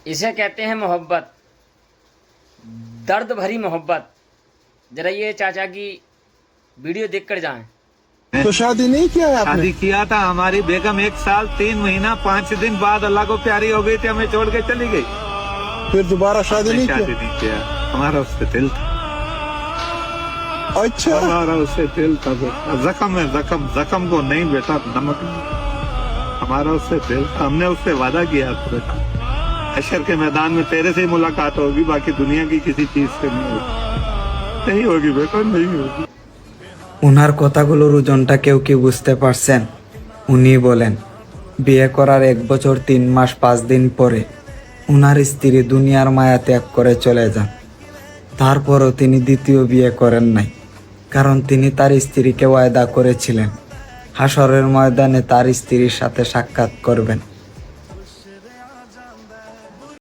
इसे कहते हैं मोहब्बत, दर्द भरी मोहब्बत। जरा ये चाचा की वीडियो देखकर जाएं। तो शादी नहीं किया है आपने? शादी किया था, हमारी बेगम 1 साल 3 महीना 5 दिन बाद अल्लाह को प्यारी हो गई थी, हमें छोड़ के चली गई। फिर दोबारा शादी नहीं शादी किया? नहीं किया, हमारा उससे दिल था। अच्छा, हमारा उससे दिल था। जख्म है, जख्म, जख्म को नहीं बेटा नमक नहीं। हमारा उससे दिल था, हमने उससे वादा किया था बेटा हशर के मैदान में तेरे से ही मुलाकात होगी, बाकी दुनिया की किसी चीज से नहीं होगी। नहीं होगी बेटा, नहीं होगी। ওনার কথাগুলোর ওজনটা কেউ কি বুঝতে পারছেন? উনি বলেন বিয়ে করার 1 বছর 3 মাস 5 দিন পরে ওনার স্ত্রী দুনিয়ার মায়া ত্যাগ করে চলে যান। তারপরও তিনি দ্বিতীয় বিয়ে করেন নাই, কারণ তিনি তার স্ত্রীকে ওয়াদা করেছিলেন হাসরের ময়দানে তার স্ত্রীর সাথে সাক্ষাৎ করবেন।